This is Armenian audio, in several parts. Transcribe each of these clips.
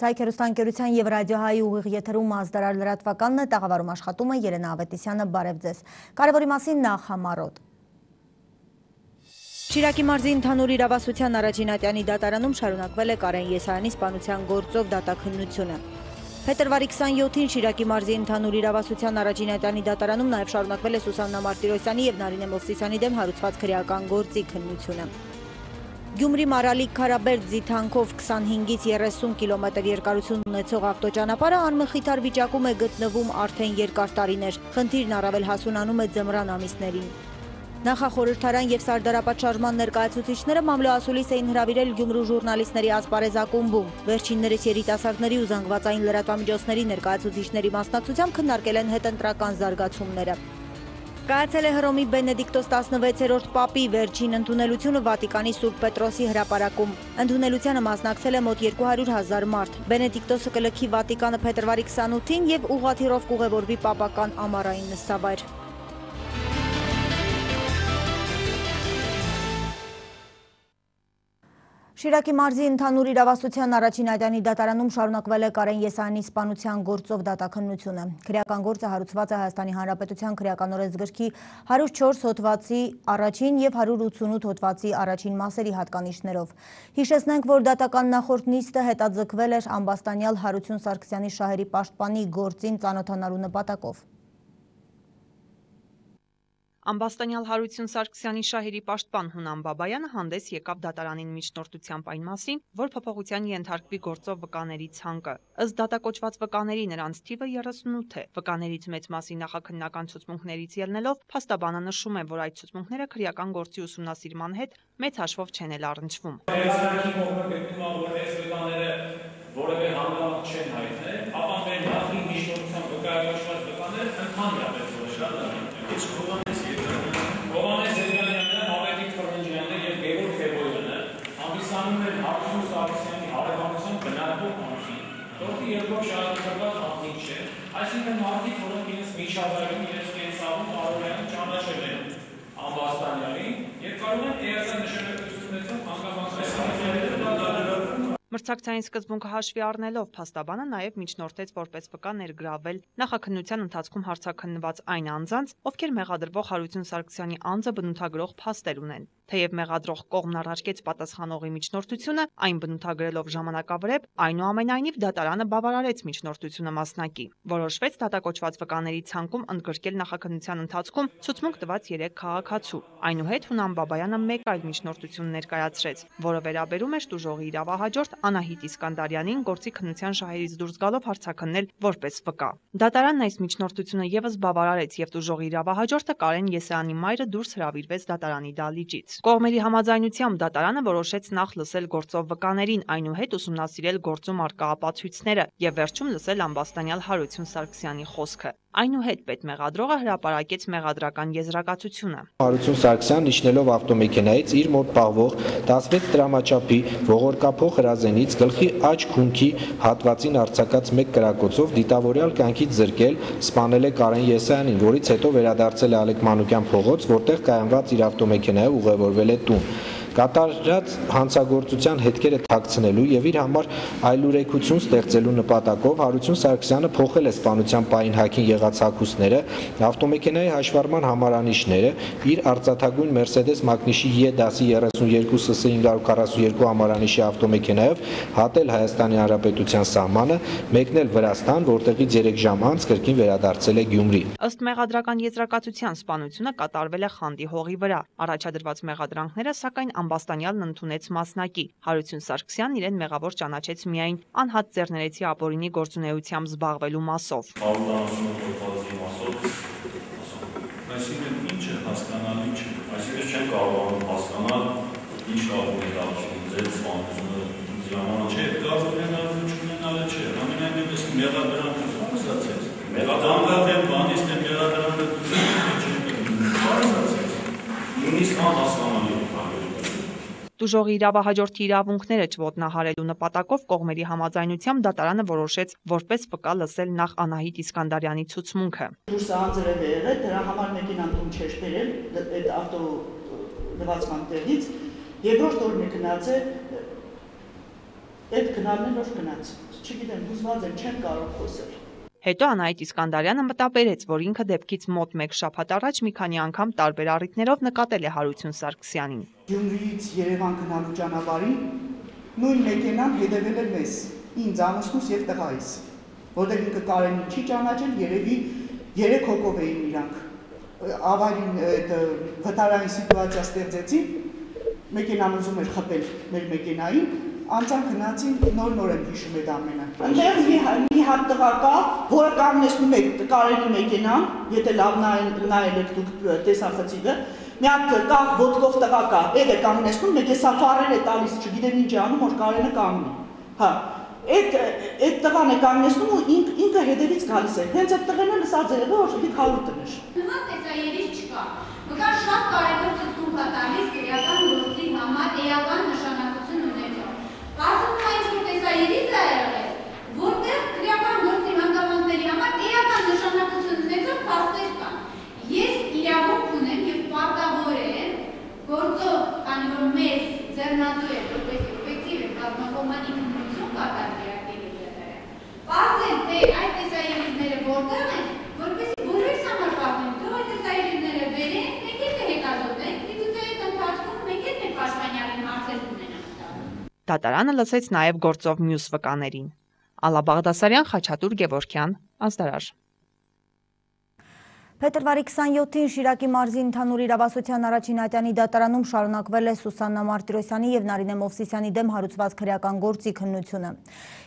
Ցայք հեռուստաընկերության եւ ռադիոհայի ուղիղ եթերում ազդարար լրատվականն է, տաղավարում աշխատում է Երենա Ավետիսյանը, բարև ձեզ։ Կարևորի մասին նախ համառոտ։ Շիրակի մարզի ընդհանուր իրավասության առաջին ատյանի դատարանում շարունակվել է Կարեն Եսայանի սպանության գործով դատաքննությունը։ Փետրվարի 27-ին Շիրակի մարզի ընդհանուր իրավասության առաջին ատյանի դատարանում նաև շարունակվել է Սուսաննա Մարտիրոսյանի եւ Նարինե Մովսիսյանի դեմ հարուցված քրեական գործի քննությունը։ Գյումրի Մարալիկ Քարաբերդ ձիթանքով 25-ից 30 կիլոմետր երկարություն ունեցող ավտոճանապարհը անմխիթար վիճակում է գտնվում արդեն երկար տարիներ։ Խնդիրն առավել հասունանում է ձմռան ամիսներին։ Նախախորհրդարան եւ Սարդարապատ շարժման ներկայացուցիչները մամլոասուլիս էին հրավիրել Գյումրու ժուրնալիստների ասպարեզ ակումբում։ Վերջիններս երիտասարդների ու զանգվածային լրատվամիջոցների ներկայացուցիչների մասնակցությամբ քննարկել են հետընտրական զարգացումները։ Կայացել է Հռոմի Բենեդիկտոս 16-րդ պապի վերջին ընդունելությունը Վատիկանի Սուրբ Պետրոսի հրապարակում։ Ընդունելությանը մասնակցել է մոտ 200,000 մարդ։ Բենեդիկտոսը կլքի Վատիկանը փետրվարի 28-ին եւ ուղղաթիռով կուղևորվի պապական ամառային նստավայր։ Շիրակի մարզի ընդհանուր իրավասության առաջին ատյանի դատարանում շարունակվել է Կարեն Եսայանի սպանության գործով դատաքննությունը։ Քրեական գործը հարուցված է Հայաստանի Հանրապետության քրեական օրենսգրքի 104 հոդվածի առաջին եւ 188 հոդվածի առաջին մասերի հատկանիշներով։ Հիշեցնենք, որ դատական նախորդ նիստը հետաձգվել էր ամբաստանյալ Հարություն Սարգսյանի շահերի պաշտպանի գործին ծանոթանալու նպատակով։ Ամբաստանյալ Հարություն Սարգսյանի շահերի պաշտպան Հունան Բաբայանը հանդես եկավ դատարանին միջնորդությամբ այն մասին, որ փոփոխության ենթարկվի գործով վկաների ցանկը։ Ըստ դատակոչված վկաների նրանց թիվը 38 է։ Վկաներից մեծ մասի նախաքննական ցուցմունքներից ելնելով փաստաբանը նշում է, որ այդ ցուցմունքները քրեական գործի ուսումնասիրման հետ մեծ հաշվով չեն էլ առնչվում։ Որևէ հանգամանք չեն հայտնել, ապա մեր նախին միջնորդությամբ վկայակոչված վկաները ընդհանրապես որոշած Հովհաննես Երկանյանը, Ավետիք Ֆրնջյանը եւ Գևորգ Թևոյանը հանդիսանում են Հարություն Սարգսյանի հարևանությամբ բնակվող անձին, որի երկրորդ շահագրգռված անձինք չէ, այսինքն մարդիկ, որոնք իրենց միջավայրում, իրենց կենսաբանական առօրյայում ճանաչել են ամբաստանյալին եւ կարող են էական նշանակություն ունեցող հանգամանքային Մրցակցային սկզբունքը հաշվի առնելով փաստաբանը նաև միջնորդեց որպես վկա ներգրավել նախաքննության ընթացքում հարցաքննված այն անձանց, ովքեր մեղադրվող Հարություն Սարգսյանի անձը բնութագրող փաստեր ունեն։ Թեև մեղադրող կողմն առարկեց պատասխանողի միջնորդությունը, այն բնութագրելով ժամանակավրեպ, այնուամենայնիվ դատարանը բավարարեց միջնորդությունը մասնակի։ Որոշվեց դատակոչված վկաների ցանկում ընդգրկել նախաքննության ընթացքում ցուցմունք տված 3 քաղաքացու։ Այնուհետ Հունան Բաբայանը մեկ այլ միջնորդություն ներկայացրեց, որը վերաբերում էր տուժողի իրավահաջորդ Անահիտ Իսկանդարյանին գործի քննության շահերից դուրս գալով հարցաքննել որպես վկա։ Դատարանն այս միջնորդությունը եւս բավարարեց եւ տուժողի իրավահաջորդը Կարեն Եսայանի մայրը դուրս հրավիրվեց դատարանի դահլիճից։ Կողմերի համաձայնությամբ դատարանը որոշեց նախ լսել գործով վկաներին, այնուհետ ուսումնասիրել գործում առկա ապացույցները եւ վերջում լսել ամբաստանյալ Հարություն Սարգսյանի խոսքը։ Այնուհետ պետմեղադրողը հրապարակեց մեղադրական եզրակացությունը։ Հարություն Սարգսյանն իջնելով ավտոմեքենայից իր մոտ պահվող 16 տրամաչափի ողորկափող հրազենից գլխի աջ քունքի հատվածին արձակած մեկ կրակոցով դիտավորյալ կյանքից զրկել, սպանել է Կարեն Եսայանին, որից հետո վերադարձել է Ալեք Մանուկյան փողոց, որտեղ կայանված իր ավտոմեքենայով ուղևորվել է տուն։ Կատարած հանցագործության հետքերը թաքցնելու եւ իր համար այլուրեկություն ստեղծելու նպատակով Հարություն Սարգսյանը փոխել է սպանության պահին հագին եղած հագուստները, ավտոմեքենայի հաշվառման համարանիշները, իր արծաթագույն Mercedes Magnus-ի E դասի 32 SS 542 համարանիշի ավտոմեքենայով հատել Հայաստանի Հանրապետության սահմանը, մեկնել Վրաստան, որտեղից 3 ժամ անց կրկին վերադարձել է Գյումրի։ Ըստ մեղադրական եզրակացության սպանությունը կատարվել է խանդի հողի վրա։ Առաջադրված մեղադրանքները սակայն ամբաստանյալն ընդունեց մասնակի։ Հարություն Սարգսյանն իրեն մեղավոր ճանաչեց միայն անհատ ձեռներեցի ապօրինի գործունեությամբ զբաղվելու մասով։ Այսինքն ինչ է հասկանալի չէ, այսինքն չեն կարողանում հասկանալ ինչ կարող է դառնալ ձեր սպանությունը ժամանակ չէ, կարող է հնարավորություն չէ, ամենայնիվս մեղադրանքը փոխեցած, մեղադրանքը բանից է մեղադրանքը փոխեցած, նույնիսկ անհասկանալի է։ Տուժողի իրավահաջորդի իրավունքները չոտնահարելու նպատակով կողմերի համաձայնությամբ դատարանը որոշեց որպես վկա լսել նախ Անահիտ Իսկանդարյանի ցուցմունքը։ Դուրս անձրև է եղել, դրա համար մեկին անդում չէր բերել այդ ավտո լվացման տեղից, երկրորդ օրն է գնացել Այդ գնալն որ գնաց։ Չգիտեմ, հուզված եմ, չեմ կարող խոսել։ Հետո Անահիտ Իսկանդարյանը մտաբերեց, որ ինքը դեպքից մոտ 1 շաբաթ առաջ մի քանի անգամ տարբեր առիթներով նկատել է Հարություն Սարգսյանին։ Գյումրիից Երևան գնալու ճանապարհին նույն մեքենան հետևել է մեզ, ինձ, ամուսնուս եւ տղայիս, որտեղ ինքը Կարենին չի ճանաչել, երևի 3 հոգով էին իրանք։ Ավարին այդ վտարային սիտուացիա ստեղծեցին, մեքենան ուզում էր խփել մեր մեքենային, անցան գնացին, նոր եմ հիշում այդ ամենը։ Այնտեղ մի հատ տղա կա, որը կանգնեցնում է Կարենի մեքենան, եթե լավ նայել եք դուք տեսախցիկը, մի հատ կաղ ոտքով տղա կա, այդ է կանգնեցնում, մեկ է սաֆարեր է տալիս, չգիտեմ ինչ է անում, որ Կարենը կանգնի։ Հա, այդ տղան է կանգնեցնում ու ինքը հետևից գալիս է։ Հենց այդ տղեն է լսած եղել, որ դիք հարուտն էր։ Նման տեսայերից չկա։ Մկար շատ կարևոր ցույց կա տալիս քրեական գործի համար էական նշանակություն ունեցող։ Կարծում եմ ինչ որ տեսայերից է եղել, որտեղ քրեական գործի հանգամանքների համար էական նշանակություն ունեցող փաստեր կան։ Ես իրավունք ունեմ եւ պարտավոր եմ գործով, քանի որ մեզ ձեռնատու է որպես օբյեկտիվ է կազմակերպանի քննություն կատարել երակելի։ Պարզել թե այդ տեսայերիները որտեղ են, որպեսզի բոլորիս համար պատմեմ, թող այդ տեսայերիները վերեն, մեկ էլ հետազոտեն, միգուցե այդ ընթացքում մեկ էլ մեր պաշտպանյալին հարցեր ունենան։ Դատարանը լսեց նաև գործով մյուս վկաներին։ Ալլա Բաղդասարյան, Խաչատուր Գևորգյան, Ազդարար։ Փետրվարի 27-ին Շիրակի մարզի ընդհանուր իրավասության առաջին ատյանի դատարանում շարունակվել է Սուսաննա Մարտիրոսյանի և Նարինե Մովսիսյանի դեմ հարուցված քրեական գործի քննությունը։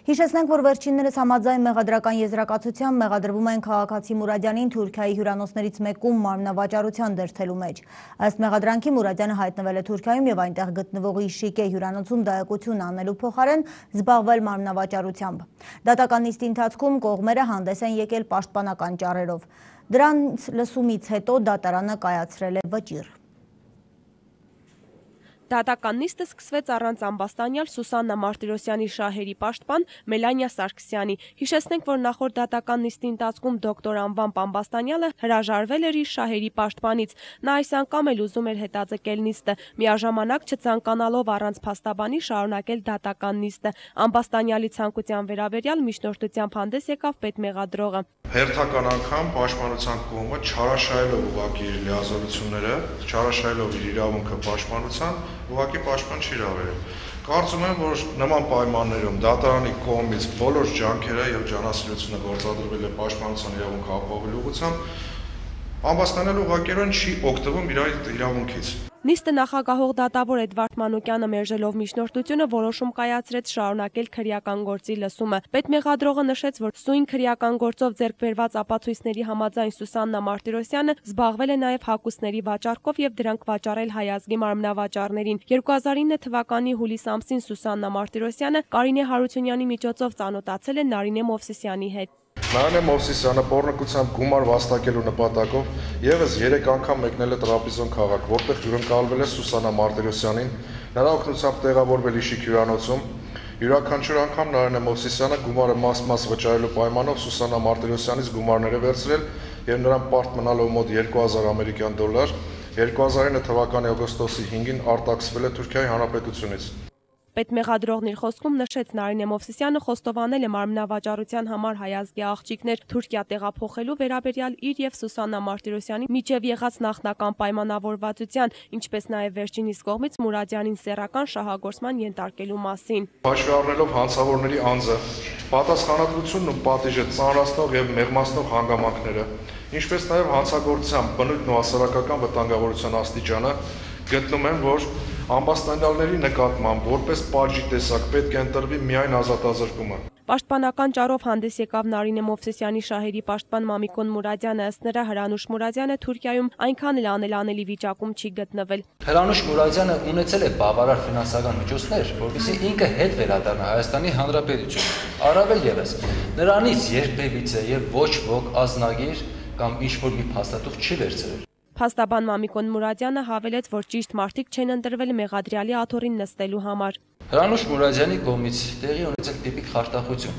Հիշեցնենք, որ վերջիններս համաձայն մեղադրական եզրակացությամբ մեղադրվում են քաղաքացի Մուրադյանին Թուրքիայի հյուրանոցներից մեկում մարմնավաճառության դրդելու մեջ։ Ըստ մեղադրանքի Մուրադյանը հայտնվել է Թուրքիայում և այնտեղ գտնվող Իշիկե հյուրանոցում դայեկություն անելու փոխարեն զբաղվել մարմնավաճառությամբ։ Դատական նիստի ընթացքում կողմերը հանդես են եկել պաշտպանական ճառերով։ Դրանց լսումից հետո դատարանը կայացրել է վճիռ։ Դատական նիստը սկսվեց առանց ամբաստանյալ Սուսաննա Մարտիրոսյանի շահերի պաշտպան Մելանիա Սարգսյանի։ Հիշեցնենք, որ նախորդ դատական նիստի ընթացքում դոկտոր անվամբ ամբաստանյալը հրաժարվել էր իր շահերի պաշտպանից։ Նա այս անգամ էլ ուզում էր հետաձգել նիստը, միաժամանակ չցանկանալով առանց փաստաբանի շարունակել դատական նիստը։ Ամբաստանյալի ցանկության վերաբերյալ միջնորդությամբ հանդես եկավ պետմեղադրողը։ Հերթական անգամ պաշտպանության կողմը չարաշահելով ուղղակի իր լիազորությունները, չարաշահելով իր իրավունքը պաշտպանության, ուղղակի պաշտպան չի հրավիրել։ Կարծում եմ, որ նման պայմաններում դատարանի կողմից բոլոր ջանքերը եւ ջանասիրությունը գործադրվել է պաշտպանության իրավունքը ապահովելու ուղղությամբ, ամբաստանյալը ուղղակիորեն չի օգտվում իր այդ իրավունքից։ Նիստը նախագահող դատավոր Էդվարդ Մանուկյանը մերժելով միջնորդությունը որոշում կայացրեց շարունակել քրեական գործի լսումը։ Պետմեղադրողը նշեց, որ սույն քրեական գործով ձեռք բերված ապացույցների համաձայն Սուսաննա Մարտիրոսյանը զբաղվել է նաև հագուստների վաճառքով եւ դրանք վաճառել հայ ազգի մարմնավաճառներին։ 2009 թվականի հուլիս ամսին Սուսաննա Մարտիրոսյանը Կարինե Հարությունյանի միջոցով ծանոթացել է Նարինե Մովսիսյանի հետ։ Նարինե Մովսիսյանը պոռնկությամբ գումար վաստակելու նպատակով եւս 3 անգամ մեկնել է Տրապիզոն քաղաք, որտեղ հյուրընկալվել է Սուսաննա Մարտիրոսյանին, նրա օգնությամբ տեղավորվել Իշիկ հյուրանոցում։ Յուրաքանչյուր անգամ Նարինե Մովսիսյանը գումարը մաս-մաս վճարելու պայմանով Սուսաննա Մարտիրոսյանից գումարներ է վերցրել եւ նրան պարտ մնալով մոտ 2000 ամերիկյան դոլար 2009 թվականի օգոստոսի 5-ին արտաքսվել է Թուրքիայի Հանրապետությունից։ Պետմեղադրողն իր խոսքում նշեց Նարինե Մովսիսյանը խոստովանել է մարմնավաճառության համար հայ ազգի աղջիկներ Թուրքիա տեղափոխելու վերաբերյալ իր եւ Սուսաննա Մարտիրոսյանի միջև եղած նախնական պայմանավորվածության, ինչպես նաեւ վերջինիս կողմից Մուրադյանին սեռական շահագործման ենթարկելու մասին։ Հաշվի առնելով հանցավորների անձը, պատասխանատվությունն ու պատիժը ծանրացնող եւ մեղմացնող հանգամանքները, ինչպես նաեւ հանցագործության բնույթն ու հասարակական վտանգավորության աստիճանը, գտնում եմ, որ ամբաստանյալների նկատմամբ որպես պատժի տեսակ պետք է ընտրվի միայն ազատազրկումը։ Պաշտպանական ճառով հանդես եկավ Նարինե Մովսիսյանի շահերի պաշտպան Մամիկոն Մուրադյանը, ըստ նրա Հրանուշ Մուրադյանը Թուրքիայում այնքան էլ անելանելի վիճակում չի գտնվել։ Հրանուշ Մուրադյանը ունեցել է բավարար ֆինանսական միջոցներ, որպեսզի ինքը հետ վերադառնա Հայաստանի Հանրապետություն։ Առավել ևս, նրանից երբևիցե եւ ոչ ոք ազնագիր կամ ինչ-որ մի փաստաթուղթ չի վերցրել։ Փաստաբան Մամիկոն Մուրադյանը հավելեց, որ ճիշտ մարդիկ չեն ընտրվել մեղադրյալի աթոռին նստելու համար։ Հրանուշ Մուրադյանի կողմից տեղի ունեցել տիպիկ խարտախություն,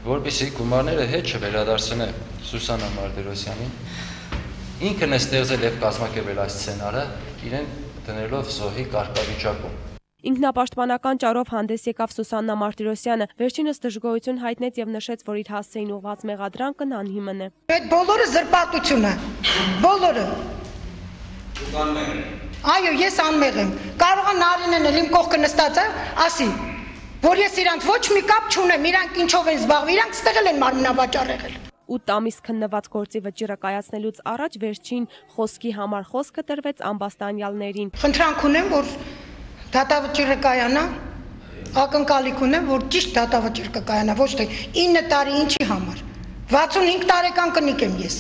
որպեսզի գումարները հետ չվերադարձնե Սուսաննա Մարտիրոսյանին, ինքն է ստեղծել եւ կազմակերպել այս սցենարը, իրեն դնելով զոհի կարգավիճակում։ Ինքնապաշտպանական ճարով հանդես եկավ Սուսաննա Մարտիրոսյանը, վերջինս դժգոհություն հայտնեց եւ նշեց, որ իր հասցեին ուղված մեղադրանքն անհիմն է։ Այդ բոլորը զրպարտություն է, բոլորը։ Այո, ես անմեղ եմ։ Կարող է Նարինեն էլ իմ կողքը նստած է, ասի, որ ես իրանց ոչ մի կապ չունեմ, իրանք ինչով են զբաղվում, իրանք ստեղել են մարմնավաճառ եղել։ 8 ամիս քննված գործի վճիռը կայացնելուց առաջ վերջին խոսքի համար խոսքը տրվեց ամբաստանյալներին։ Խնդրանք ունեմ, որ դատավճիռը կայանա, ակնկալիք ունեմ, որ ճիշտ դատավճիռ կկայանա, ոչ թե 9 տարի ինչի համար։ 65 տարեկան կնիկ եմ ես։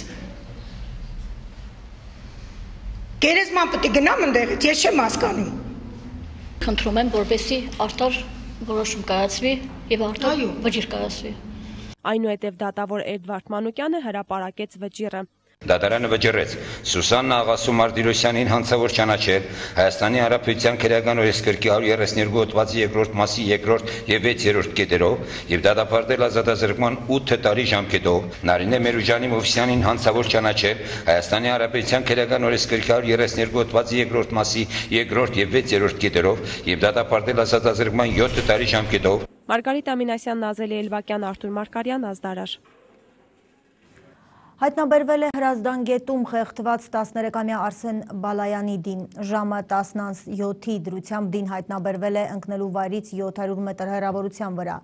Գերեզման պետք է գնամ ընդեղից, ես չեմ հասկանում։ Խնդրում եմ, որպեսզի արդար որոշում կայացվի եւ արդար վճիռ կայացվի։ Այնուհետև դատավոր Էդվարդ Մանուկյանը հրապարակեց վճիռը։ Դատարանը վճռեց Սուսաննա Աղասու Մարտիրոսյանին հանցավոր ճանաչել Հայաստանի Հանրապետության քրեական օրենսգրքի 132 հոդվածի 2-րդ մասի 2-րդ եւ 6-րդ կետերով եւ դատապարտել ազատազրկման 8 տարի ժամկետով Նարինե Մերուժանի Մովսյանին հանցավոր ճանաչել Հայաստանի Հանրապետության քրեական օրենսգրքի 132 հոդվածի 2-րդ մասի 2-րդ եւ 6-րդ կետերով եւ դատապարտել ազատազրկման 7 տարի ժամկետով Մարգարիտ Ամինասյան, Նազելի Էլվակյան, Արթուր Մարկարյան, Ազդարար։ Հայտնաբերվել է Հրազդան գետում խեղդված 13-ամյա Արսեն Բալայանի դին։ Ժամը 10:07-ի դրությամբ դին հայտնաբերվել է ընկնելու վայրից 700 մետր հեռավորության վրա։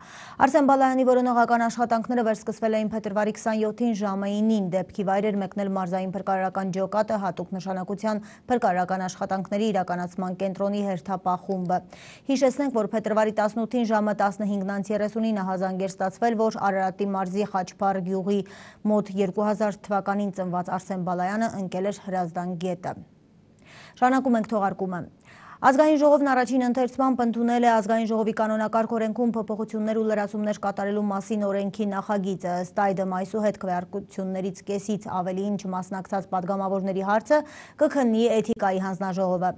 Արսեն Բալայանի որոնողական աշխատանքները վերսկսվել էին փետրվարի 27-ին ժամը 9-ին։ Դեպքի վայր էր մեկնել մարզային փրկարարական ջոկատը հատուկ նշանակության փրկարարական աշխատանքների իրականացման կենտրոնի հերթապահ խումբը։ Հիշեցնենք, որ փետրվարի 18-ին ժամը 15:39-ին ահազանգեր ստացվել, որ Արարատի մարզի Խաչփար գյուղի մոտ 2000 թվականին ծնված Արսեն Բալայանը ընկել էր Հրազդան գետը։ Շարունակում ենք թողարկումը։ Ազգային ժողովն առաջին ընթերցմամբ ընդունել է Ազգային ժողովի կանոնակարգ օրենքում փոփոխություններ ու լրացումներ կատարելու մասին օրենքի նախագիծը։ Ըստ այդմ այսուհետ քվեարկություններից կեսից ավելին չմասնակցած падգամավորների հարցը կքննի էթիկայի հանձնաժողովը։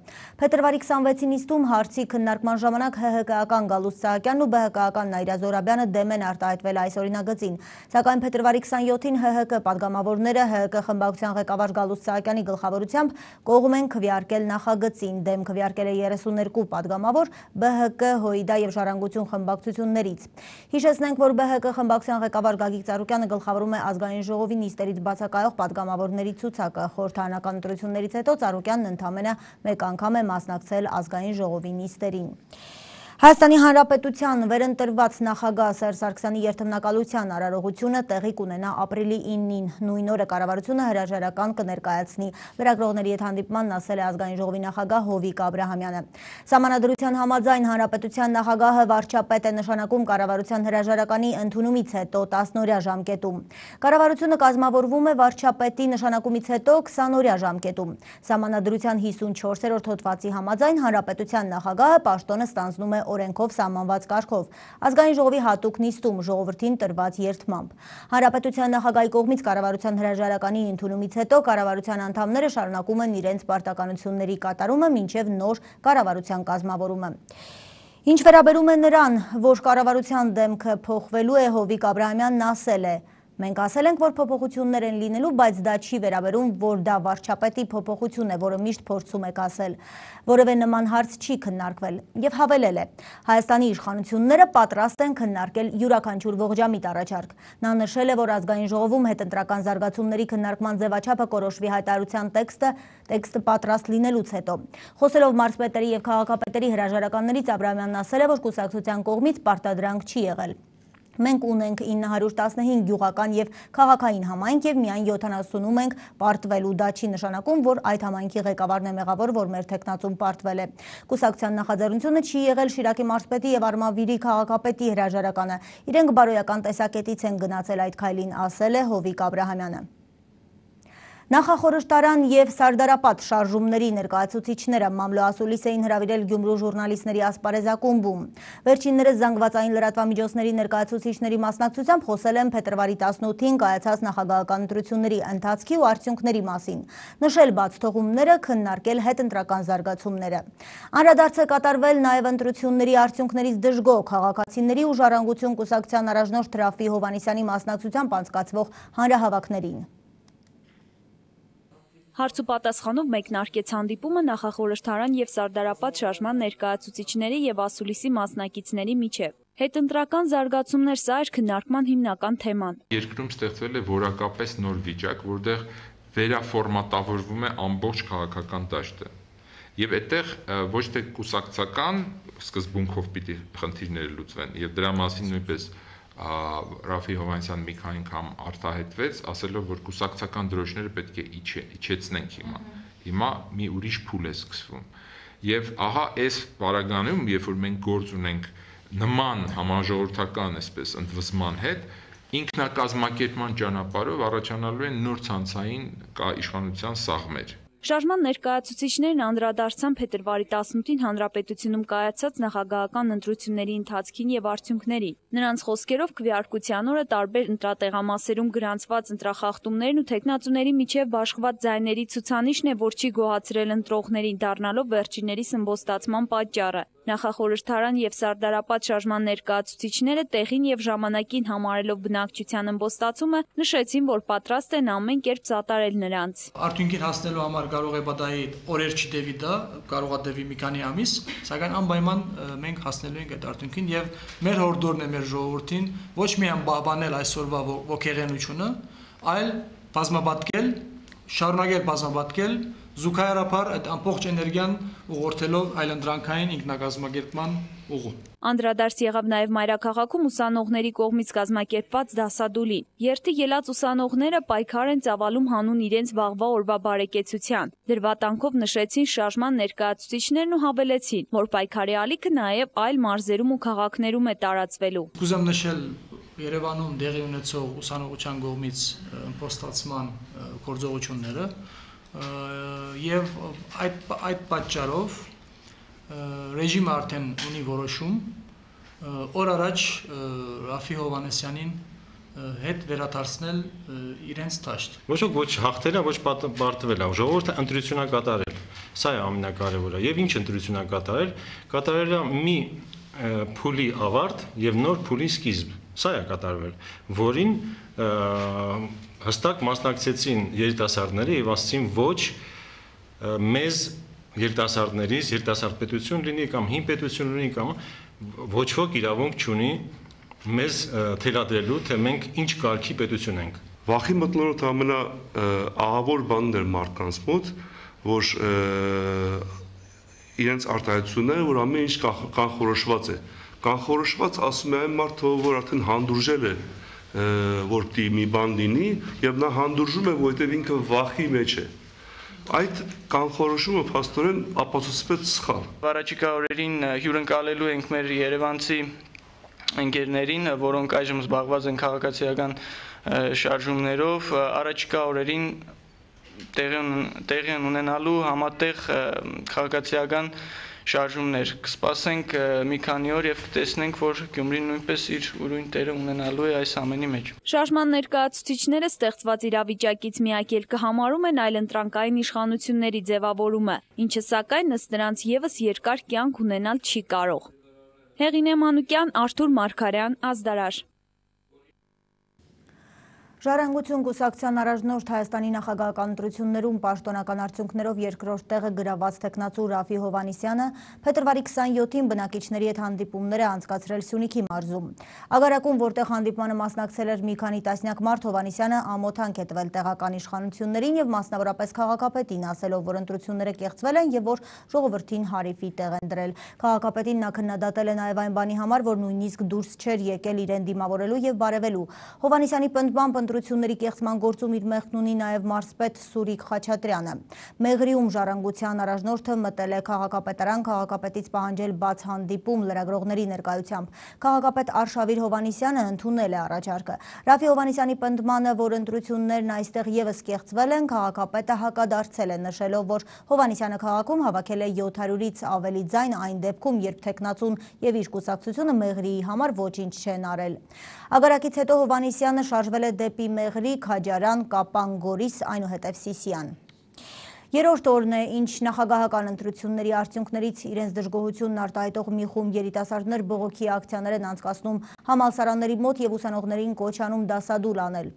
Փետրվարի 26-ին նիստում հարցի քննարկման ժամանակ ՀՀԿ-ական Գալուստ Սահակյանն ու ԲՀԿ-ական Նաիրա Զոհրաբյանը դեմ են արտահայտվել այս օրինագծին։ Սակայն փետրվարի 27-ին ՀՀԿ падգամավորները ՀՀԿ խմբակցության ղեկավար Գալուստ Սահակյանի գլխավորությամբ կողմ են քվեարկել նախագծին, դեմ քվեարկել 32 падգամավոր ԲՀԿ, ՀՅԴ եւ Ժառանգություն խմբակցություններից։ Հիշեցնենք, որ ԲՀԿ խմբակցության ղեկավար Գագիկ Ծառուկյանը գլխավորում է Ազգային ժողովի նիստերից բացակայող падգամավորների ցուցակը։ Խորհրդարանական ընտրություններից հետո Ծառուկյանն ընդամենը մեկ անգամ է մասնակցել Ազգային ժողովի նիստերին։ Հայաստանի Հանրապետության վերընտրված նախագահ Սերժ Սարգսյանի երթմնակալության արարողությունը տեղի կունենա ապրիլի 9-ին։ Նույն օրը կառավարությունը հրաժարական կներկայացնի։ Լրագրողների հետ հանդիպմանն ասել է Ազգային ժողովի նախագահ Հովիկ Աբրահամյանը։ Սահմանադրության համաձայն Հանրապետության նախագահը վարչապետ է նշանակում կառավարության հրաժարականի ընդունումից հետո 10-օրյա ժամկետում։ Կառավարությունը կազմավորվում է վարչապետի նշանակումից հետո 20-օրյա ժամկետում։ Սահմանադրության 54-րդ հոդվածի համաձայն Հանրապետության նախագահը պաշտոնը ստանձնում է օրենքով սահմանված կարգով, Ազգային ժողովի հատուկ նիստում ժողովրդին տրված երդմամբ։ Հանրապետության նախագահի կողմից կառավարության հրաժարականի ընդունումից հետո կառավարության անդամները շարունակում են իրենց պարտականությունների կատարումը մինչև նոր կառավարության կազմավորումը։ Ինչ վերաբերում է նրան, որ կառավարության դեմքը փոխվելու է, Հովիկ Աբրահամյանն ասել է. Մենք ասել ենք, որ փոփոխություններ են լինելու, բայց դա չի վերաբերում, որ դա վարչապետի փոփոխություն է, որը միշտ փորձում եք ասել։ Որևէ նման հարց չի քննարկվել եւ հավելել է. Հայաստանի իշխանությունները պատրաստ են քննարկել յուրաքանչյուր ողջամիտ առաջարկ։ Նա նշել է, որ Ազգային ժողովում հետընտրական զարգացումների քննարկման ձևաչափը կորոշվի հայտարարության տեքստը պատրաստ լինելուց հետո։ Խոսելով մարզպետերի եւ քաղաքապետերի հրաժարականներից Աբրահամյանն ասել է, որ կուսակցության կողմից պարտադրանք չի եղել։ Մենք ունենք 915 գյուղական եւ քաղաքային համայնք եւ միայն 70-ում ենք պարտվել ու դա չի նշանակում, որ այդ համայնքի ղեկավարն է մեղավոր, որ մեր տեխնացում պարտվել է։ Կուսակցության նախաձեռնությունը չի եղել Շիրակի մարզպետի եւ Արմավիրի քաղաքապետի հրաժարականը։ Իրենք բարոյական տեսակետից են գնացել այդ քայլին, ասել է Հովիկ Աբրահամյանը։ Նախախորհրդարան եւ Սարդարապատ շարժումների ներկայացուցիչները մամլո ասուլիս էին հրավիրել Գյումրու ժուրնալիստների ասպարեզակումբում։ Վերջիններս զանգվածային լրատվամիջոցների ներկայացուցիչների մասնակցությամբ խոսել են փետրվարի 18-ին կայացած նախագահական ընտրությունների ընթացքի ու արդյունքների մասին։ Նշել բաց թողումները, քննարկել հետընտրական զարգացումները։ Անդրադարձ է կատարվել նաեւ ընտրությունների արդյունքներից դժգոհ քաղաքացիների ու Ժառանգություն կուսակցության առաջնորդ Ռաֆի Հովհաննիսյանի մասնակցությամբ անցկացվող հանրահավաքներին։ Հարց ու պատասխանով մեկնարկեց հանդիպումը նախախորհրդարան եւ Սարդարապատ շարժման ներկայացուցիչների եւ ասուլիսի մասնակիցների միջև։ Հետընտրական զարգացումներ սա էր քննարկման հիմնական թեման։ Երկրում ստեղծվել է որակապես նոր վիճակ, որտեղ վերաֆորմատավորվում է ամբողջ քաղաքական դաշտը։ Եվ այդտեղ ոչ թե կուսակցական սկզբունքով պիտի խնդիրները լուծվեն, եւ դրա մասին նույնպես Ռաֆի Հովհաննիսյանը մի քանի անգամ արտահայտվեց, ասելով, որ կուսակցական դրոշները պետք է իջեցնենք հիմա։ Հիմա մի ուրիշ փուլ է սկսվում։ Եվ ահա այս պարագայում, երբ որ մենք գործ ունենք նման համաժողովրդական, այսպես ընդվզման հետ, ինքնակազմակերպման ճանապարհով առաջանալու են նոր ցանցային իշխանության սաղմեր։ Շարժման ներկայացուցիչներն անդրադարձան փետրվարի 18-ին հանրապետությունում կայացած նախագահական ընտրությունների ընթացքին եւ արդյունքներին։ Նրանց խոսքերով քվեարկության օրը տարբեր ընտրատեղամասերում գրանցված ընտրախախտումներն ու թեկնածուների միջև բաշխված ձայների ցուցանիշն է, որ չի գոհացրել ընտրողներին, դառնալով վերջինների սմբոստացման պատճառը։ Նախախորհրդարան եւ Սարդարապատ շարժման ներկայացուցիչները տեղին եւ ժամանակին համարելով բնակչության ըմբոստացումը նշեցին, որ պատրաստ են ամեն կերպ սատարել նրանց։ Արդյունքին հասնելու համար կարող է բադայի օրեր չդեվի դա, կարող է դեվի մի քանի ամիս, սակայն անպայման մենք հասնելու ենք այդ արդյունքին եւ մեր հորդորն է մեր ժողովրդին ոչ միայն բաբանել այսօրվա ոգեղենությունը, այլ բազմապատկել, շարունակել բազմապատկել, զուգահեռաբար այդ ամբողջ էներգիան ուղղորդելով այլընտրանքային ինքնակազմակերպման ուղու։ Անդրադարձ եղավ նաև մայրաքաղաքում ուսանողների կողմից կազմակերպված դասադուլին։ Երթի ելած ուսանողները պայքար են ծավալում հանուն իրենց վաղվա օրվա բարեկեցության։ Դրվատանքով նշեցին շարժման ներկայացուցիչներն ու հավելեցին, որ պայքարի ալիքը նաև այլ մարզերում ու քաղաքներում է տարածվելու։ Կուզեմ նշել Երևանում դեղի ունեցող ուսանողության կողմից ըմբոստացման գործողությունները եւ այդ պատճառով ռեժիմը արդեն ունի որոշում օր առաջ Ռաֆի Հովհաննիսյանին հետ վերադարձնել իրենց դաշտ։ Ոչ ոք ոչ հաղթել է, ոչ պարտվել է, ժողովուրդը ընտրություն է կատարել։ Սա է ամենակարևորը։ Եվ ինչ ընտրություն է կատարել։ Կատարել է մի փուլի ավարտ եւ նոր փուլի սկիզբ։ Սա է կատարվել, որին հստակ մասնակցեցին երիտասարդները եւ ասացին ոչ մեզ երիտասարդներից, երիտասարդ պետություն լինի կամ հին պետություն լինի կամ ոչ ոք իրավունք չունի մեզ թելադրելու, թե մենք ինչ կարգի պետություն ենք։ Վախի մթնոլորտը ամենա ահավոր բանն էր մարդկանց մոտ, որ իրենց արտահայտությունները, որ ամեն ինչ կանխորոշված է։ Կանխորոշված ասում է այն մարդը, որ արդեն հանդուրժել է, որ պիտի մի բան լինի, եւ նա հանդուրժում է, որովհետեւ ինքը վախի մեջ է։ Այդ կանխորոշումը փաստորեն ապացուցվեց սխալ։ Առաջիկա օրերին հյուրընկալելու ենք մեր երևանցի ընկերներին, որոնք այժմ զբաղված են քաղաքացիական շարժումներով, առաջիկա օրերին տեղի ունենալու համատեղ քաղաքացիական շարժումներ կսպասենք մի քանի օր եւ կտեսնենք, որ Գյումրին նույնպես իր ուրույն տեղը ունենալու է այս ամենի մեջ։ Շարժման ներկայացուցիչները ստեղծված իրավիճակից միակ ելքը համարում են այլընտրանքային իշխանությունների ձևավորումը, ինչը սակայն ըստ նրանց եւս երկար կյանք ունենալ չի կարող։ Հեղինե Մանուկյան, Արթուր Մարգարյան, Ազդարար։ Ժառանգություն կուսակցության առաջնորդ Հայաստանի նախագահական ընտրություններում պաշտոնական արդյունքներով երկրորդ տեղը գրաված թեկնածու Ռաֆի Հովհաննիսյանը փետրվարի 27-ին բնակիչների հետ հանդիպումներ է անցկացրել Սյունիքի մարզում։ Ագարակում, որտեղ հանդիպմանը մասնակցել էր մի քանի տասնյակ մարդ, Հովհաննիսյանը ամոթանք է տվել տեղական իշխանություններին եւ մասնավորապես քաղաքապետին, ասելով, որ ընտրությունները կեղծվել են եւ որ ժողովրդին հարիվի տեղ են դրել։ Քաղաքապետին նա քննադատել է նաեւ այն բանի համար, որ նույնիսկ դուրս չէր եկել իրեն դիմավորելու եւ բարևելու։ Հովհաննիսյանի պնդմամբ ընտրությունների կեղծման գործում իր մեղքն ունի նաև մարզպետ Սուրիկ Խաչատրյանը։ Մեղրիում ժառանգության առաջնորդը մտել է քաղաքապետարան, քաղաքապետից պահանջել բաց հանդիպում լրագրողների ներկայությամբ։ Քաղաքապետ Արշավիր Հովհաննիսյանը ընդունել է առաջարկը։ Ռաֆի Հովհաննիսյանի պնդմանը, որ ընտրություններն այստեղ եւս կեղծվել են, քաղաքապետը հակադարձել է, նշելով, որ Հովհաննիսյանը քաղաքում հավաքել է 700-ից ավելի ձայն այն դեպքում, երբ թեկնածուն եւ իր կուսակցությունը Մեղրիի համար ոչինչ չեն արել։ Ագարակից հետո Հովհաննիսյանը շարժվել է դեպի Մեղրի, Քաջարան, Կապան, Գորիս, այնուհետև Սիսիան։ Երրորդ օրն է, ինչ նախագահական ընտրությունների արդյունքներից իրենց դժգոհությունն արտահայտող մի խումբ երիտասարդներ բողոքի ակցիաներ են անցկացնում համալսարանների մոտ եւ ուսանողներին կոչ անում դասադուլ անել։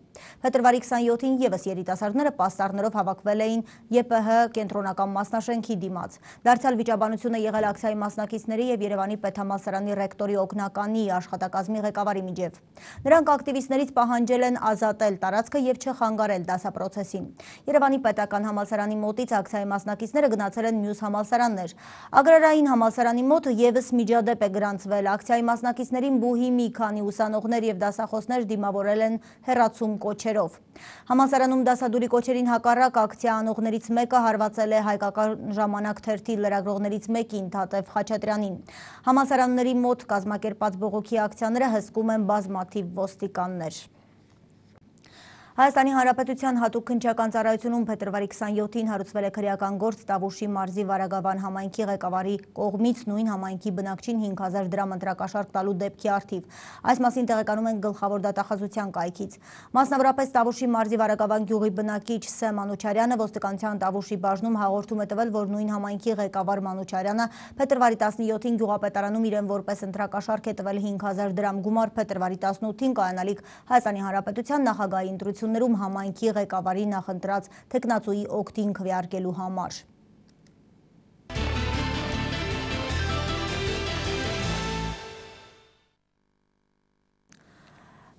Փետրվարի 27-ին եւս երիտասարդները պաստառներով հավաքվել էին ԵՊՀ կենտրոնական մասնաշենքի դիմաց։ Դարձյալ վիճաբանությունը եղել ակցիայի մասնակիցների եւ Երևանի պետհամալսարանի ռեկտորի օգնականի աշխատակազմի ղեկավարի միջև։ Նրանք ակտիվիստներից պահանջել են ազատել տարածքը եւ չխանգարել դասապրոցեսին։ Երևանի պետական համալսարանի մոտից ակցիայի մասնակիցները գնացել են մյուս համալսարաններ։ Ագրարային համալսարանի մոտ եւս միջադեպ է գրանցվել։ Ակցիայի մասնակիցներին բուհի մի քանի ուսանողներ եւ դասախոսներ դիմավորել են հեռացում կոչերով։ Համալսարանում դասադուլի կոչերին հակառակ ակցիա անողներից մեկը հարվածել է Հայկական ժամանակ թերթի լրագրողներից մեկին Թաթև Խաչատրյանին։ Համալսարանների մոտ կազմակերպած բողոքի ակցիաները հսկում են բազմաթիվ ոստիկաններ։ Հայաստանի Հանրապետության հատուկ քննչական ծառայությունում փետրվարի 27-ին հարուցվել է քրեական գործ Տավուշի մարզի Վարագավան համայնքի ղեկավարի կողմից նույն համայնքի բնակչին 5000 դրամ ընտրակաշարք տալու դեպքի առթիվ։ Այս մասին տեղեկանում են գլխավոր դատախազության կայքից։ Մասնավորապես Տավուշի մարզի Վարագավան գյուղի բնակիչ Սեմ Մանուչարյանը ոստիկանության Տավուշի բաժնում հաղորդում է տվել, որ նույն համայնքի ղեկավար Մանուչարյանը փետրվարի 17-ին գյուղապետարանում իրեն որպես ընտրակաշարք է տվել 5000 դրամ գումար, փետրվարի 18-ին կայանալիք Հայաստանի Հանրապետության նախագահի ընտրություններում համայնքի ղեկավարի նախընտրած թեկնածուի օգտին քվեարկելու համար։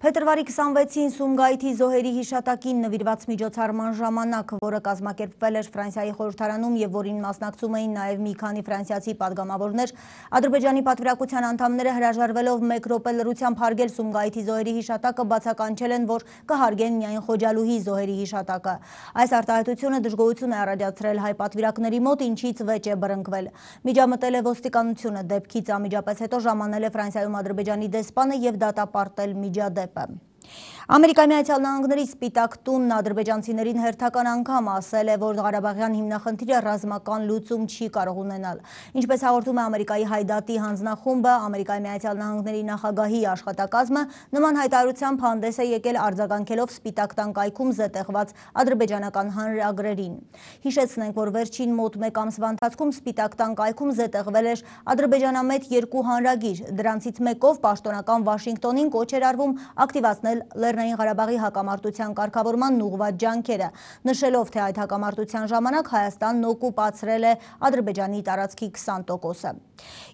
Փետրվարի 26-ին Սումգայիթի զոհերի հիշատակին նվիրված միջոցառման ժամանակ, որը կազմակերպվել էր Ֆրանսիայի խորհրդարանում եւ որին մասնակցում էին նաեւ մի քանի ֆրանսիացի падգամավորներ, Ադրբեջանի պատվիրակության անդամները հրաժարվելով 1 րոպե լռությամբ հարգել Սումգայիթի զոհերի հիշատակը, բացականչել են, որ կհարգեն միայն Խոջալուհի զոհերի հիշատակը։ Այս արտահայտությունը դժգոհություն է առաջացրել հայ պատվիրակների մոտ, ինչից վեճ է բռնկվել։ Միջամտել է ոստիկանությունը, դեպքից անմիջապես հետո ժամանել է Ֆրանսիայում Ադրբեջանի դեսպանը եւ դատապարտել միջադեպը։ Ամերիկայի Միացյալ Նահանգների Սպիտակ տունն ադրբեջանցիներին հերթական անգամ ասել է, որ Ղարաբաղյան հիմնախնդիրը ռազմական լուծում չի կարող ունենալ։ Ինչպես հաղորդում է Ամերիկայի Հայդատի հանձնախումբը, Ամերիկայի Միացյալ Նահանգների նախագահի աշխատակազմը նման հայտարարությամբ հանդես է եկել արձագանքելով Սպիտակ տան կայքում զետեղված ադրբեջանական հանրագրերին։ Հիշեցնենք, որ վերջին մոտ 1 ամսվա ընթացքում Սպիտակ տան կայքում զետեղվել էր ադրբեջանամետ 2 հանրագիր, դրանցից մեկով պաշտոնական Վաշինգտոնին կոչ էր արվում ակտիվացնել Լեռնային Ղարաբաղի հակամարտության կարգավորման ուղղված ջանքերը, նշելով, թե այդ հակամարտության ժամանակ Հայաստանն օկուպացրել է Ադրբեջանի տարածքի 20%-ը։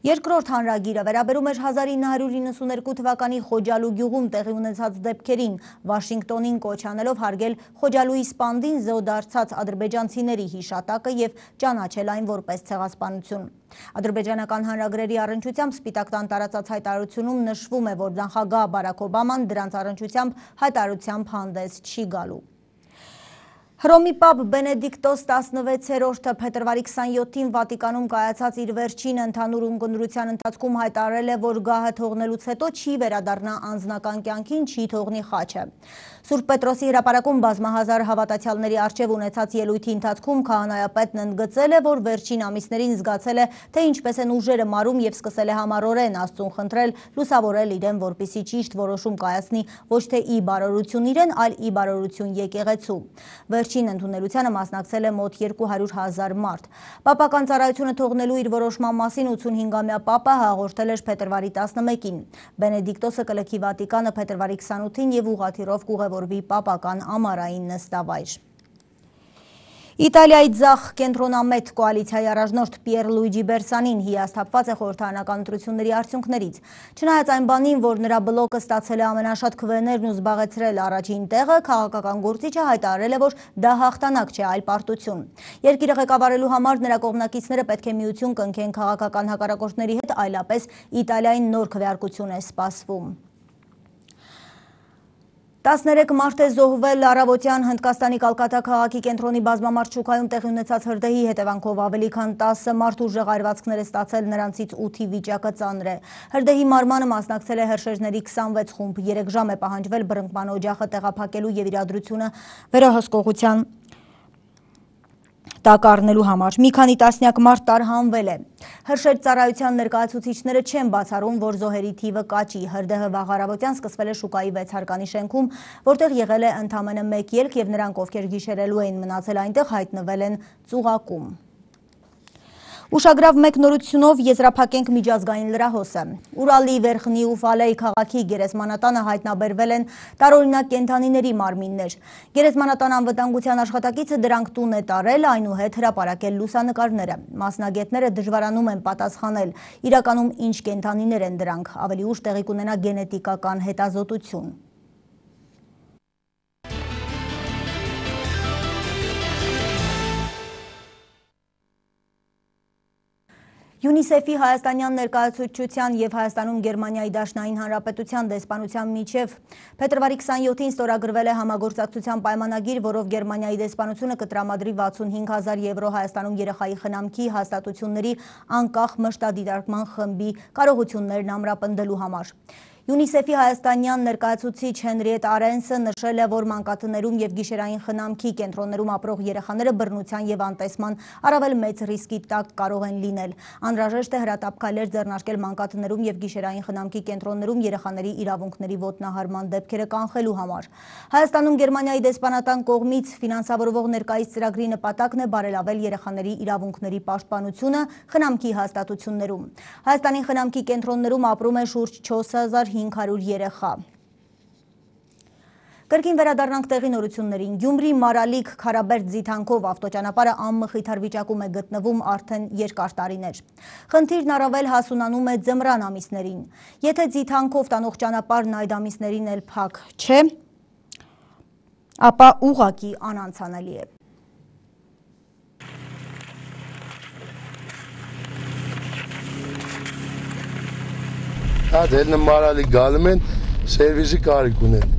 Երկրորդ հանրագիրը վերաբերում էր 1992 թվականի Խոջալու գյուղում տեղի ունեցած դեպքերին, Վաշինգտոնին կոչ անելով հարգել Խոջալուի սպանդին զոհդարձած ադրբեջանցիների հիշատակը եւ ճանաչել այն որպես ցեղասպանություն։ Ադրբեջանական հանրագրերի առնչությամբ Սպիտակ տան տարածած հայտարարությունում նշվում է, որ նախագահ Բարակ Օբաման դրանց առնչությամբ հայտարարությամբ հանդես չի գալու։ Հռոմի պապ Բենեդիկտոս 16-րորդը փետրվարի 27-ին Վատիկանում կայացած իր վերջին ընդհանուր ունկնդրության ընթացքում հայտարարել է, որ գահը թողնելուց հետո չի վերադառնա անձնական կյանքին, չի թողնի խաչը։ Սուրբ Պետրոսի հրապարակում բազմահազար հավատացյալների առջև ունեցած ելույթի ընթացքում քահանայապետն ընդգծել է, որ վերջին ամիսներին զգացել է, թե ինչպես են ուժերը մարում եւ սկսել է համառորեն Աստծուն խնդրել, լուսավորել իրեն, որպեսզի ճիշտ որոշում կայացնի ոչ թե ի բարօրություն իրեն, այլ ի բարօրություն եկեղեցու։ Վերջին ընդունելությանը մասնակցել է մոտ 200,000 մարդ։ Պապական ծառայությունը թողնելու իր որոշման մասին 85-ամյա պապը հաղորդել էր փետրվարի 11-ին։ Բենեդիկտոսը կլքի Վատիկանը փետրվարի 28-ին եւ ուղղաթիռով կուղևորվի պապական ամառային նստավայր։ Իտալիայի ձախ կենտրոնամետ կոալիցիայի առաջնորդ Պիեր Լուիջի Բերսանին հիասթափված է խորհրդարանական ընտրությունների արդյունքներից։ Չնայած այն բանին, որ նրա բլոկը ստացել է ամենաշատ քվեներն ու զբաղեցրել առաջին տեղը, քաղաքական գործիչը հայտարարել է, որ դա հաղթանակ չէ, այլ պարտություն։ Երկիրը ղեկավարելու համար նրա կողմնակիցները պետք է միություն կնքեն քաղաքական հակառակորդների հետ, այլապես Իտալիային նոր քվեարկություն է սպասվում։ 13 մարդ է զոհվել առավոտյան Հնդկաստանի Կալկատա քաղաքի կենտրոնի բազմամարդ շուկայում տեղի ունեցած հրդեհի հետևանքով ավելի քան 10 մարդ ուժեղ այրվածքներ է ստացել, նրանցից 8-ի վիճակը ծանր է։ Հրդեհի մարմանը մասնակցել է հրշեջների 26 խումբ, 3 ժամ է պահանջվել բռնկման օջախը տեղափակելու եւ իրադրությունը վերահսկողության տակ առնելու համար։ Մի քանի տասնյակ մարդ տարհանվել է։ Հրշեջ ծառայության ներկայացուցիչները չեն բացառում, որ զոհերի թիվը կաճի։ ՀրԴՀ վաղ առավոտյան սկսվել է շուկայի 6 հարկանի շենքում, որտեղ եղել է ընդամենը 1 ելք եւ նրանք, ովքեր գիշերելու էին մնացել այնտեղ, հայտնվել են ծուղակում։ Ուշագրավ մեկ նորությունով եզրափակենք միջազգային լրահոսը։ Ուրալի Վերխնի ու Ֆալեի քաղաքի գերեզմանատանը հայտնաբերվել են տարօրինակ կենդանիների մարմիններ։ Գերեզմանատան անվտանգության աշխատակիցը դրանք տուն է տարել, այնուհետ հրապարակել լուսանկարները։ Մասնագետները դժվարանում են պատասխանել, իրականում ինչ կենդանիներ են դրանք, ավելի ուշ տեղի կունենա գենետիկական հետազոտություն։ ՅՈՒՆԻՍԵՖ-ի հայաստանյան ներկայացուցչության եւ Հայաստանում Գերմանիայի Դաշնային Հանրապետության դեսպանության միջև փետրվարի 27-ին ստորագրվել է համագործակցության պայմանագիր, որով Գերմանիայի դեսպանությունը կտրամադրի 65,000 եվրո Հայաստանում երեխայի խնամքի հաստատությունների անկախ մշտադիտարկման խմբի կարողություններն ամրապնդելու համար։ ՅՈՒՆԻՍԵՖ-ի հայաստանյան ներկայացուցիչ Հենրիետ Արենսը նշել է, որ մանկատներում եւ գիշերային խնամքի կենտրոններում ապրող երեխաները բռնության եւ անտեսման առավել մեծ ռիսկի տակ կարող են լինել։ Անհրաժեշտ է հրատապ քայլեր ձեռնարկել մանկատներում եւ գիշերային խնամքի կենտրոններում երեխաների իրավունքների ոտնահարման դեպքերը կանխելու համար։ Հայաստանում Գերմանիայի դեսպանատան կողմից ֆինանսավորվող ներկայիս ծրագրի նպատակն է բարելավել երեխաների իրավունքների պաշտպանությունը խնամքի հաստատություններում։ Հայաստանի խնամքի կենտրոններում ապրում է շուրջ 4500 երեխա։ Կրկին վերադառնանք տեղի նորություններին։ Գյումրի Մարալիկ Քարաբերդ ձիթանքով ավտոճանապարհը անմխիթար վիճակում է գտնվում արդեն երկար տարիներ։ Խնդիրն առավել հասունանում է ձմռան ամիսներին։ Եթե ձիթանքով տանող ճանապարհն այդ ամիսներին էլ փակ չէ, ապա ուղղակի անանցանելի է։ Դերն Մարալիկ գալում են սերվիզի կարիք ունեն։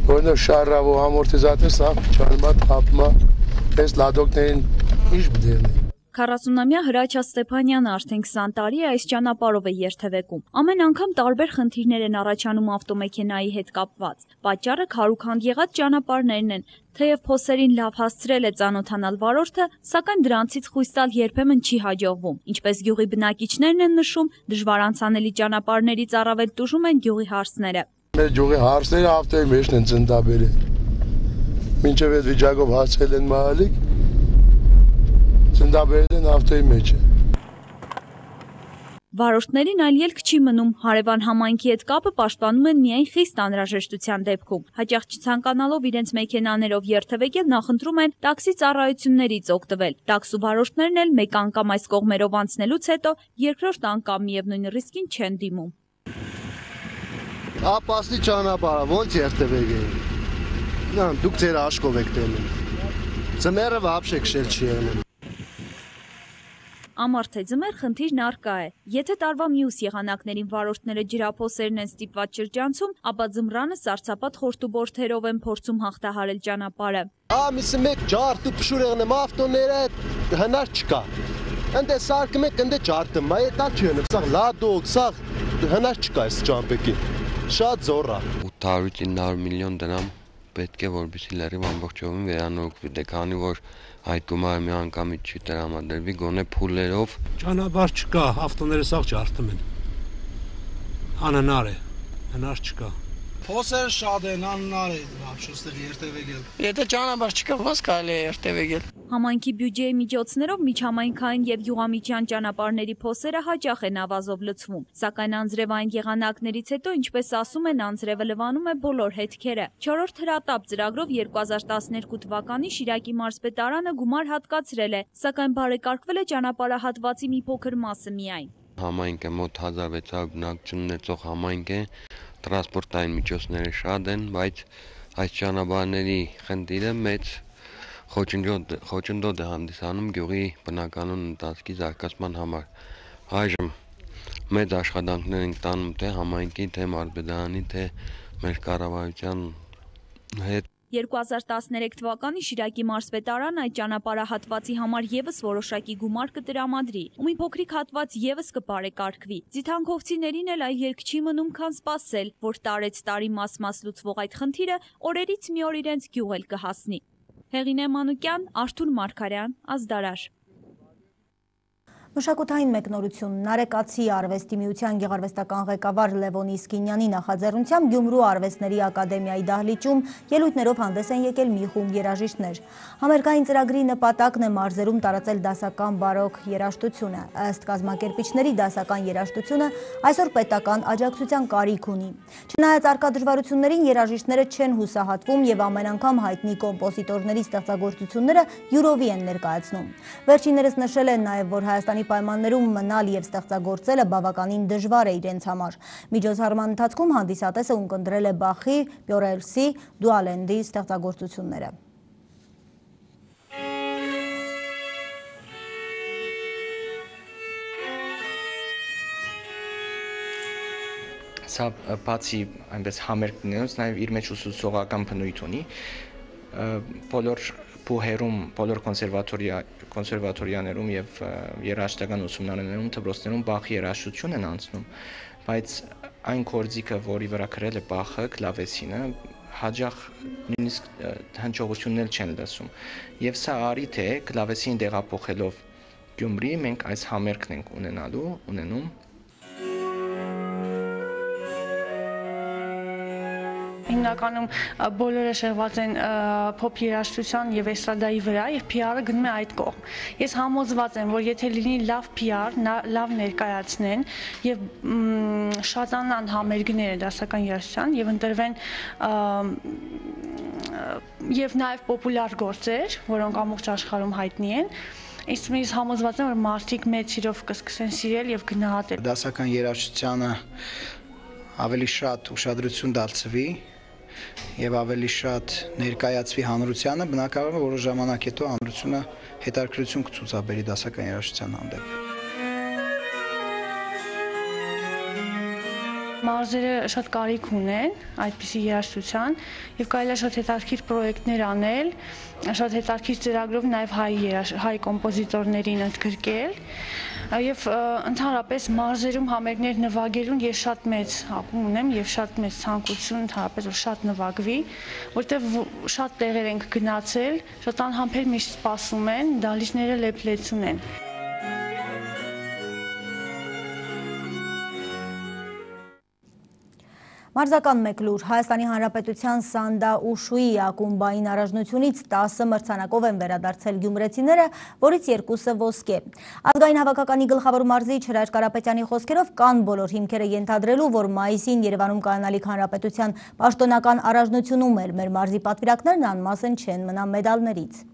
Որնով շարրավ ու ամորտիզատոր սա չարմատ հապմա պես լադոկներին ինչ բդերն է։ 40-ամյա Հրաչյա Ստեփանյանը արդեն 20 տարի է այս ճանապարհով է երթևեկում։ Ամեն անգամ տարբեր խնդիրներ են առաջանում ավտոմեքենայի հետ կապված։ Պատճառը քարուքանդ եղած ճանապարհներն են։ Թեև փոսերին լավ հասցրել է ծանոթանալ վարորդը, սակայն դրանցից խույս տալ երբեմն չի հաջողվում։ Ինչպես գյուղի բնակիչներն են նշում, դժվար անցանելի ճանապարհներից առավել տուժում են գյուղի հարսները։ Մեր գյուղի հարսները ավտոյի մեջն են ծնդաբերել։ Մինչև այդ վիճակով հասել են Մարալիկ, ծնդաբերել են ավտոյի մեջը։ Վարորդներին այլ ելք չի մնում, հարևան համայնքի հետ կապը պաշտպանում են միայն խիստ անհրաժեշտության դեպքում։ Հաճախ չցանկանալով իրենց մեքենաներով երթևեկել նախընտրում են տաքսի ծառայություններից օգտվել։ Տաքսու վարորդներն էլ մեկ անգամ այս կողմերով անցնելուց հետո երկրորդ անգամ միևնույն ռիսկին չեն դիմում։ Ապասի ճանապարհը ո՞նց երթևեկել։ Դուք ձեր աշկով եք տենում։ Ձմեռը вообще քշել չի եղել։ Ամառ թե ձմեռ խնդիրն առկա է։ Եթե տարվա մյուս եղանակներին վարորդները ջրափոսերն են ստիպված շրջանցում, ապա ձմռանը սառցապատ խորտուբորթերով են փորձում հաղթահարել ճանապարհը։ Ամիսը մեկ ջարդ ու փշուրեղն եմ ավտոները հնար չկա։ Ընդ սարկում եք ընդ ջարդը, մայ դա չեն, սա լադոկ, սա հնար չկա այս ճամպեկին։ Շատ զոռ է։ 800-900 միլիոն դրամ պետք է որպեսզի լրիվ ամբողջովին վերանորոգվի, դե քանի որ այդ գումարը մի անգամից չի տրամադրվի, գոնե փուլերով։ Ճանապարհ չկա, ավտոները սաղ ջարդում են։ Անհնար է, հնար չկա։ Փոսեր շատ են, անհնար է ապշուստել երթևեկել։ Եթե ճանապարհ չկա, ո՞նց կարելի է երթևեկել։ Համայնքի բյուջեի միջոցներով միջհամայնքային եւ յուղամիջյան ճանապարհների փոսերը հաճախ են ավազով լցվում, սակայն անձրևային եղանակներից հետո, ինչպես ասում են, անձրևը լվանում է բոլոր հետքերը։ 4-րդ հրատապ ծրագրով 2012 թվականի Շիրակի մարզպետարանը գումար հատկացրել է, սակայն բարեկարգվել է ճանապարհահատվածի մի փոքր մասը միայն։ Համայնքը մոտ 1600 բնակչություն ունեցող համայնք է, տրանսպորտային միջոցները շատ են, բայց այս ճանապարհների խնդիրը մեծ խոչընդոտ է հանդիսանում գյուղի բնականոն ընթացքի զարգացման համար։ Այժմ մեծ աշխատանքներ ենք տանում թե համայնքի, թե մարզպետարանի, թե մեր կառավարության հետ։ 2013 թվականի Շիրակի մարզպետարանը այդ ճանապարհահատվածի համար եւս որոշակի գումար կտրամադրի, ու մի փոքրիկ հատված եւս կբարեկարգվի։ Ձիթանքովցիներին էլ այլ ելք չի մնում, քան սպասել, որ տարեց տարի մաս լուծվող այդ խնդիրը օրերից մի օր իրենց գյուղ էլ կհասնի։ Հեղինե Մանուկյան, Արթուր Մարգարյան, Ազդարար։ Մշակութային մեկնորություն Նարեկացի արվեստի միության գեղարվեստական ղեկավար Լևոն Իսկինյանի նախաձեռնությամբ Գյումրու արվեստների ակադեմիայի դահլիճում ելույթներով հանդես են եկել մի խումբ երաժիշտներ։ Համերգային ծրագրի նպատակն է մարզերում տարածել դասական բարոկ երաժշտությունը։ Ըստ կազմակերպիչների դասական երաժշտությունը այսօր պետական աջակցության կարիք ունի։ Չնայած առկա դժվարություններին երաժիշտները չեն հուսահատվում եւ ամեն անգամ հայտնի կոմպոզիտորների ստեղծագործությունները յուրովի են ներկայացնում։ Վերջիններս նշել են նաեւ, որ Հայաստանի պայմաններում մնալ եւ ստեղծագործելը բավականին դժվար է իրենց համար։ Միջոցառման ընթացքում հանդիսատեսը ունկնդրել է Բախի, Պյորելսի, Դուալենդի ստեղծագործությունները։ Սա բացի այնպես համերգ լինելուց նաև իր մեջ ուսուցողական բնույթ ունի։ Բոլոր բուհերում, բոլոր կոնսերվատորիաներում եւ երաժշտական ուսումնարաններում, դպրոցներում Բախի երաժշտություն են անցնում, բայց այն կորձիկը, որի վրա գրել է Բախը, կլավեսինը, հաջող նույնիսկ հնչողություններ չեն լսում։ Եվ սա արիթ է, կլավեսին տեղափոխելով Գյումրի, մենք այս համերգն ենք ունենում։ Հիմնականում բոլորը շեղված են փոփ երաժշտության եւ էստրադայի վրա եւ PR-ը գնում է այդ կողմ։ Ես համոզված եմ, որ եթե լինի լավ PR, լավ ներկայացնեն եւ շատանան համերգները դասական երաժշտության եւ ընտրվեն եւ նաեւ պոպուլար գործեր, որոնք ամբողջ աշխարհում հայտնի են, Ես համոզված եմ, որ մարդիկ մեծ սիրով կսկսեն սիրել եւ գնահատել։ Դասական երաժշտությանը ավելի շատ ուշադրություն դարձվի եւ ավելի շատ ներկայացվի հանրությանը, բնականաբար որոշ ժամանակ հետո հանրությունը հետաքրքրություն կցուցաբերի դասական երաժշտության հանդեպ։ Մարզերը շատ կարիք ունեն այդպիսի երաժշտության եւ կարելի է շատ հետաքրքիր պրոյեկտներ անել, շատ հետաքրքիր ծրագրով նաեւ հայ կոմպոզիտորներին ընդգրկել եւ ընդհանրապես մարզերում համերգներ նվագելուն ես շատ մեծ ապում ունեմ եւ շատ մեծ ցանկություն ընդհանրապես որ շատ նվագվի, որտեւ շատ տեղեր ենք գնացել, շատ անհամբեր միշտ սպասում են, դահլիճները լեփլեցուն են։ Մարզական մեկ լուր Հայաստանի Հանրապետության Սանդա Ուշուի ակումբային առաջնությունից 10 մրցանակով են վերադարձել գյումրեցիները, որից 2-ը ոսկե։ Ազգային հավաքականի գլխավոր մարզիչ Հրաշ Կարապետյանի խոսքերով կան բոլոր հիմքերը ենթադրելու, որ մայիսին Երևանում կայանալիք Հանրապետության պաշտոնական առաջնությունում էլ մեր մարզի պատվիրակներն անմասն չեն մնա մեդալներից։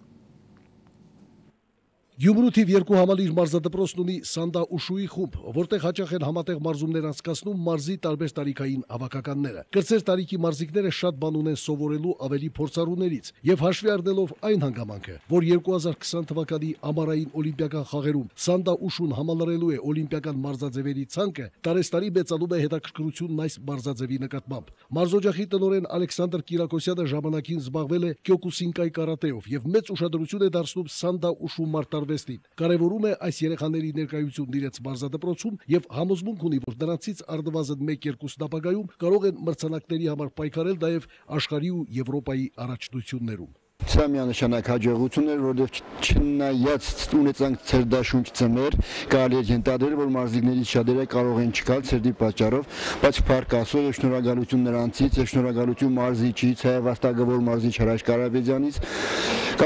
Գյումրու թիվ 2 համալիր մարզադպրոցն ունի Սանդա Ուշուի խումբ, որտեղ հաճախ են համատեղ մարզումներ անցկացնում մարզի տարբեր տարիքային հավաքականները։ Կրտսեր տարիքի մարզիկները շատ բան ունեն սովորելու ավելի փորձառուներից եւ հաշվի առնելով այն հանգամանքը, որ 2020 թվականի ամառային օլիմպիական խաղերում Սանդա Ուշուն համալրելու է օլիմպիական մարզաձևերի ցանկը, տարեստարի մեծանում է հետաքրքրությունն այս մարզաձևի նկատմամբ։ Մարզօջախի տնօրեն Ալեքսանդր Կիրակոսյանը ժամանակին զբաղվել է Կյոկուսինկայ կարատեով եւ մեծ ուշադրություն է դարձնում Սանդա Ուշու մարտարվեստին։ Կարևորում է այս երեխաների ներկայությունն իրենց մարզադպրոցում եւ համոզմունք ունի, որ դրանցից առնվազն 1-2 ապագայում կարող են մրցանակների համար պայքարել նաեւ աշխարհի ու Եվրոպայի առաջնություններում։ Սա միանշանակ հաջողություն էր, որովհետև չնայած ունեցանք ցերդաշունչ ծմեր, կարելի է ենթադրել, որ մարզիկներից շատերը կարող են չգալ ցերդի պատճառով, բայց փառք Աստծո եւ շնորհակալություն նրանցից, եւ շնորհակալություն մարզիչից, հայավաստակավոր մարզիչ Հրաշ Կարապետյանից,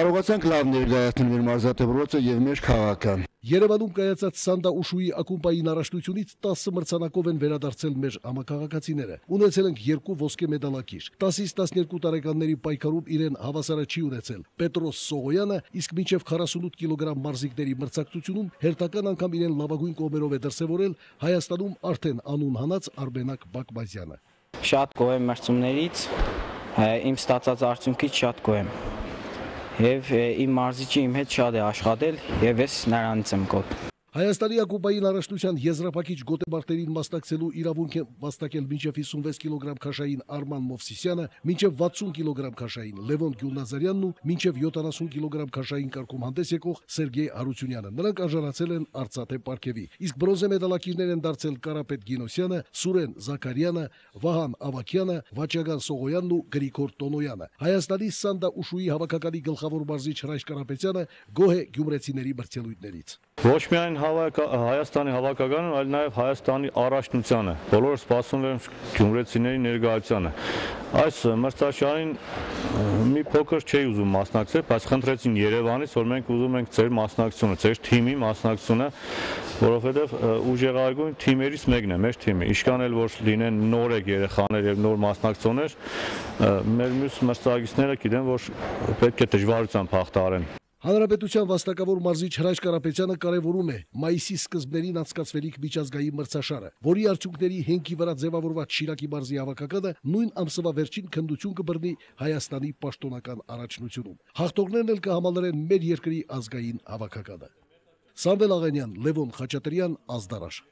կարողացանք լավ ներկայացնել մեր մարզադպրոցը եւ մեր քաղաքը։ Երևանում կայացած Սանդա Ուշուի ակումբային առաջնությունից 10 մրցանակով են վերադարձել մեր համակարգացիները։ Ունեցել ենք 2 ոսկե մեդալակիր։ 10-ից 12 տարեկանների պայքարում իրեն հավասարը չի ունեցել Պետրոս Սողոյանը, իսկ մինչև 48 կիլոգրամ մարզիկների մրցակցությունում հերթական անգամ իրեն լավագույն կողմերով է դրսևորել Հայաստանում արդեն անուն հանած Արբենակ Բակբազյանը։ Շատ գոհ եմ մրցումներից, իմ ստացած արդյունքից շատ գոհ եմ։ Եվ իմ մարզիչը իմ հետ շատ է աշխատել եւ ես նրանից եմ գոհ։ Հայաստանի ակումբային առաջնության եզրափակիչ գոտեբարտերին մասնակցելու իրավունք են վաստակել մինչև 56 կիլոգրամ քաշային Արման Մովսիսյանը, մինչև 60 կիլոգրամ քաշային Լևոն Գյուլնազարյանն ու մինչև 70 կիլոգրամ քաշային կարգում հանդես եկող Սերգեյ Հարությունյանը։ Նրանք արժանացել են արծաթե պարգևի։ Իսկ բրոնզե մեդալակիրներ են դարձել Կարապետ Գինոսյանը, Սուրեն Զաքարյանը, Վահան Ավակյանը, Վաչագան Սողոյանն ու Գրիգոր Տոնոյանը։ Հայաստանի Սանդա Ուշուի հավաքականի գլխավոր մարզիչ Հրայր Կարապետյանը գոհ է գյումրեցիների մրցելույթներից։ Ոչ միայն Հայաստանի հավաքականը, այլ նաև Հայաստանի առաջնությանը։ Բոլորը սպասում են գյումրեցիների ներկայությանը։ Այս մրցաշարին մի փոքր չէի ուզում մասնակցել, բայց խնդրեցին Երևանից, որ մենք ուզում ենք ձեր մասնակցությունը, ձեր թիմի մասնակցությունը, որովհետև ուժեղագույն թիմերից մեկն է մեր թիմը։ Ինչքան էլ որ լինեն նորեկ երեխաներ եւ նոր մասնակցողներ, մեր մյուս մրցակիցները գիտեն, որ պետք է դժվարությամբ հաղթահարեն։ Հանրապետության վաստակավոր մարզիչ Հրայր Կարապետյանը կարևորում է մայիսի սկզբներին անցկացվելիք միջազգային մրցաշարը, որի արդյունքների հենքի վրա ձևավորված Շիրակի մարզի հավաքականը նույն ամսվա վերջին քննություն կբռնի Հայաստանի պաշտոնական առաջնությունում։ Հաղթողներն էլ կհամալրեն մեր երկրի ազգային հավաքականը։ Սամվել Աղանյան, Լևոն Խաչատրյան, Ազդարաշ։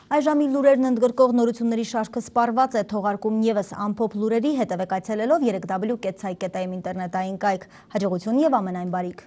Այժմի լուրերն ընդգրկող նորությունների շարքը սպառված է, թողարկում ևս ամփոփ լուրերի հետևեք այցելելով 3w.am ինտերնետային կայք։ Հաջողություն եւ ամենայն բարիք։